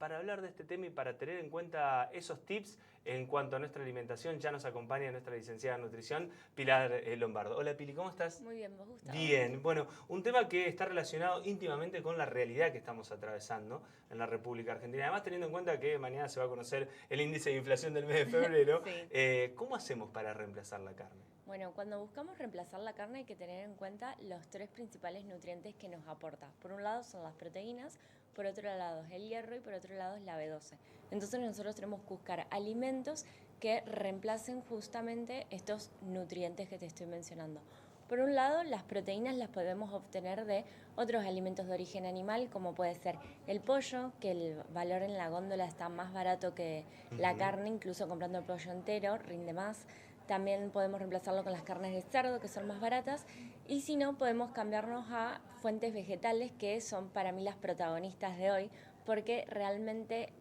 para hablar de este tema y para tener en cuenta esos tips en cuanto a nuestra alimentación. Ya nos acompaña nuestra licenciada en nutrición, Pilar Lombardo. Hola Pili, ¿cómo estás? Muy bien, ¿vos, Gustavo? Bien, bueno, un tema que está relacionado íntimamente con la realidad que estamos atravesando en la República Argentina. Además, teniendo en cuenta que mañana se va a conocer el índice de inflación del mes de febrero, Sí. ¿Cómo hacemos para reemplazar la carne? Bueno, cuando buscamos reemplazar la carne hay que tener en cuenta los tres principales nutrientes que nos aporta. Por un lado son las proteínas, por otro lado es el hierro y por otro lado es la B12. Entonces nosotros tenemos que buscar alimentos que reemplacen justamente estos nutrientes que te estoy mencionando. Por un lado, las proteínas las podemos obtener de otros alimentos de origen animal, como puede ser el pollo, que el valor en la góndola está más barato que la carne, incluso comprando el pollo entero rinde más. También podemos reemplazarlo con las carnes de cerdo, que son más baratas. Y si no, podemos cambiarnos a fuentes vegetales, que son para mí las protagonistas de hoy, porque realmente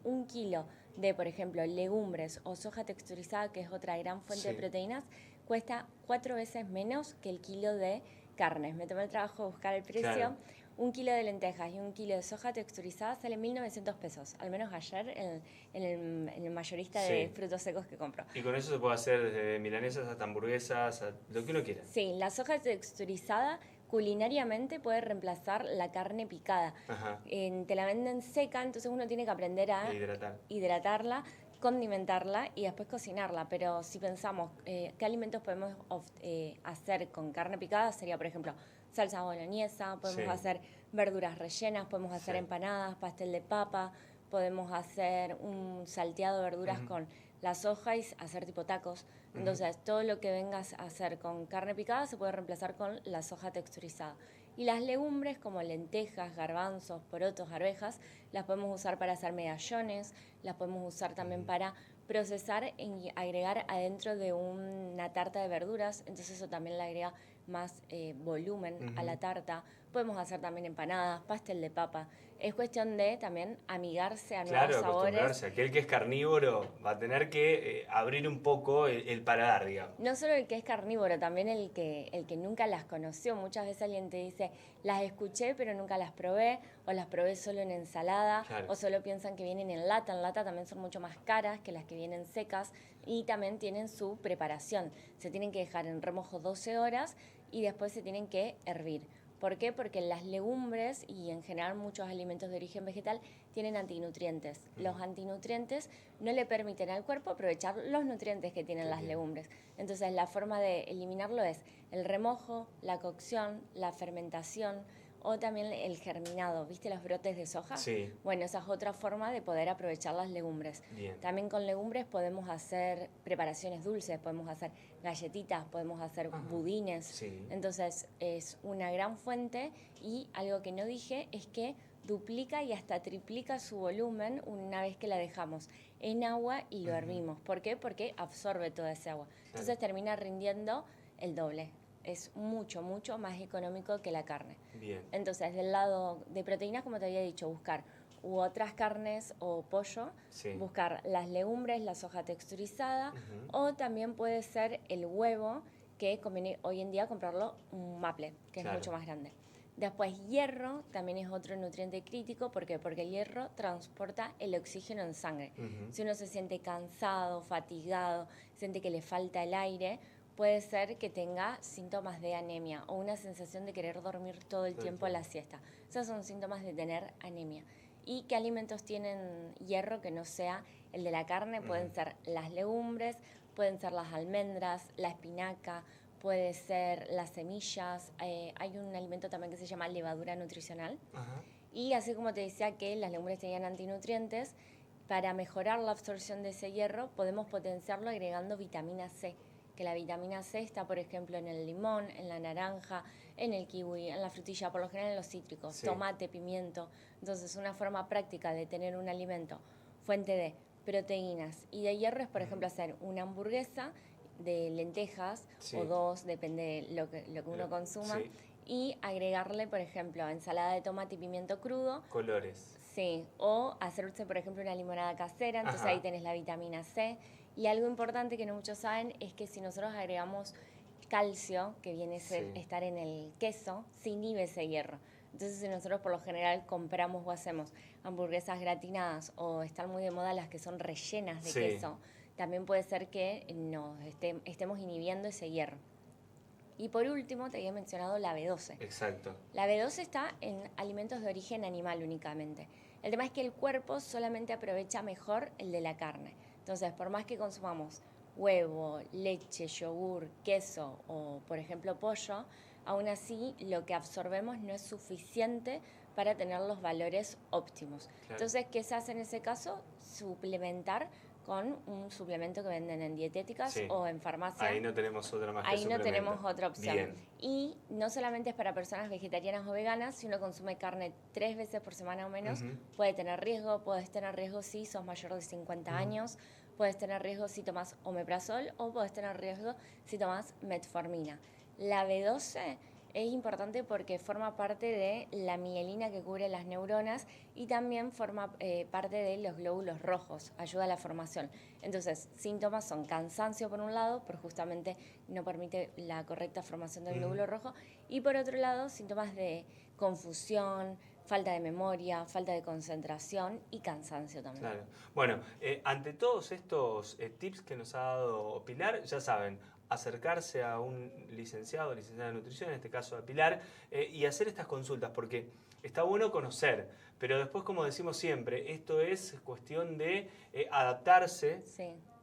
un kilo de, por ejemplo, legumbres o soja texturizada, que es otra gran fuente de proteínas, cuesta 4 veces menos que el kilo de carnes. Me tomé el trabajo de buscar el precio. Claro. Un kilo de lentejas y un kilo de soja texturizada sale 1.900 pesos, al menos ayer en el mayorista de frutos secos que compro. Y con eso se puede hacer desde milanesas hasta hamburguesas, lo que uno quiera. Sí, la soja texturizada culinariamente puede reemplazar la carne picada. Te la venden seca, entonces uno tiene que aprender a hidratarla, condimentarla y después cocinarla. Pero si pensamos qué alimentos podemos hacer con carne picada, sería, por ejemplo, salsa boloñesa, podemos hacer verduras rellenas, podemos hacer empanadas, pastel de papa, podemos hacer un salteado de verduras con la soja y hacer tipo tacos. Entonces, todo lo que vengas a hacer con carne picada se puede reemplazar con la soja texturizada. Y las legumbres como lentejas, garbanzos, porotos, arvejas, las podemos usar para hacer medallones, las podemos usar también para procesar y agregar adentro de una tarta de verduras, entonces eso también le agrega más volumen a la tarta. Podemos hacer también empanadas, pastel de papa. Es cuestión de también amigarse a nuevos sabores. Acostumbrarse. Aquel que es carnívoro va a tener que abrir un poco el paladar, digamos. No solo el que es carnívoro, también el que nunca las conoció. Muchas veces alguien te dice, las escuché pero nunca las probé, o las probé solo en ensalada, o solo piensan que vienen en lata. En lata también son mucho más caras que las que vienen secas y también tienen su preparación. Se tienen que dejar en remojo 12 horas y después se tienen que hervir. ¿Por qué? Porque las legumbres y en general muchos alimentos de origen vegetal tienen antinutrientes. Los antinutrientes no le permiten al cuerpo aprovechar los nutrientes que tienen las legumbres. Entonces la forma de eliminarlo es el remojo, la cocción, la fermentación o también el germinado. ¿Viste los brotes de soja? Sí. Bueno, esa es otra forma de poder aprovechar las legumbres. Bien. También con legumbres podemos hacer preparaciones dulces, podemos hacer galletitas, podemos hacer budines. Sí. Entonces es una gran fuente y algo que no dije es que duplica y hasta triplica su volumen una vez que la dejamos en agua y lo hervimos. ¿Por qué? Porque absorbe toda esa agua. Entonces termina rindiendo el doble. Es mucho, mucho más económico que la carne. Bien. Entonces, del lado de proteínas, como te había dicho, buscar u otras carnes o pollo, buscar las legumbres, la soja texturizada, o también puede ser el huevo, que conviene hoy en día comprarlo un maple, que es mucho más grande. Después, hierro también es otro nutriente crítico. ¿Por qué? Porque el hierro transporta el oxígeno en sangre. Si uno se siente cansado, fatigado, siente que le falta el aire, puede ser que tenga síntomas de anemia o una sensación de querer dormir todo el tiempo la siesta. Esos son síntomas de tener anemia. ¿Y qué alimentos tienen hierro que no sea el de la carne? Pueden ser las legumbres, pueden ser las almendras, la espinaca, puede ser las semillas. Hay un alimento también que se llama levadura nutricional. Y así como te decía que las legumbres tenían antinutrientes, para mejorar la absorción de ese hierro podemos potenciarlo agregando vitamina C, que la vitamina C está, por ejemplo, en el limón, en la naranja, en el kiwi, en la frutilla, por lo general en los cítricos, tomate, pimiento. Entonces, una forma práctica de tener un alimento fuente de proteínas y de hierro es, por ejemplo, hacer una hamburguesa de lentejas o dos, depende de lo que uno consuma, y agregarle, por ejemplo, ensalada de tomate y pimiento crudo. Colores. Sí, o hacerse, por ejemplo, una limonada casera, entonces ahí tenés la vitamina C. Y algo importante que no muchos saben es que si nosotros agregamos calcio, que viene a estar en el queso, se inhibe ese hierro. Entonces, si nosotros por lo general compramos o hacemos hamburguesas gratinadas o están muy de moda las que son rellenas de queso, también puede ser que nos estemos inhibiendo ese hierro. Y por último, te había mencionado la B12. Exacto. La B12 está en alimentos de origen animal únicamente. El tema es que el cuerpo solamente aprovecha mejor el de la carne. Entonces, por más que consumamos huevo, leche, yogur, queso o, por ejemplo, pollo, aún así lo que absorbemos no es suficiente para tener los valores óptimos. Claro. Entonces, ¿qué se hace en ese caso? Suplementar con un suplemento que venden en dietéticas o en farmacia. Ahí no tenemos otra más que Ahí no tenemos otra opción. Bien. Y no solamente es para personas vegetarianas o veganas, si uno consume carne 3 veces por semana o menos, puede tener riesgo. Puedes tener riesgo si sos mayor de 50 años, puedes tener riesgo si tomas omeprazol o puedes tener riesgo si tomas metformina. La B12 es importante porque forma parte de la mielina que cubre las neuronas y también forma parte de los glóbulos rojos, ayuda a la formación. Entonces, síntomas son cansancio por un lado, porque justamente no permite la correcta formación del glóbulo rojo, y por otro lado, síntomas de confusión, falta de memoria, falta de concentración y cansancio también. Claro. Bueno, ante todos estos tips que nos ha dado Pilar, ya saben, acercarse a un licenciado o licenciada de nutrición, en este caso a Pilar, y hacer estas consultas, porque está bueno conocer, pero después, como decimos siempre, esto es cuestión de adaptarse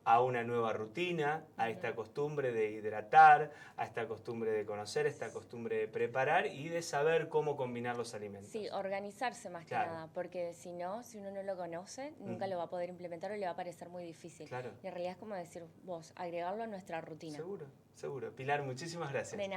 a una nueva rutina, a esta costumbre de hidratar, a esta costumbre de conocer, a esta costumbre de preparar y de saber cómo combinar los alimentos. Sí, organizarse más que nada, porque si no, si uno no lo conoce, nunca lo va a poder implementar o le va a parecer muy difícil. Claro. Y en realidad es como decir, vos, agregarlo a nuestra rutina. Seguro, seguro. Pilar, muchísimas gracias. De nada.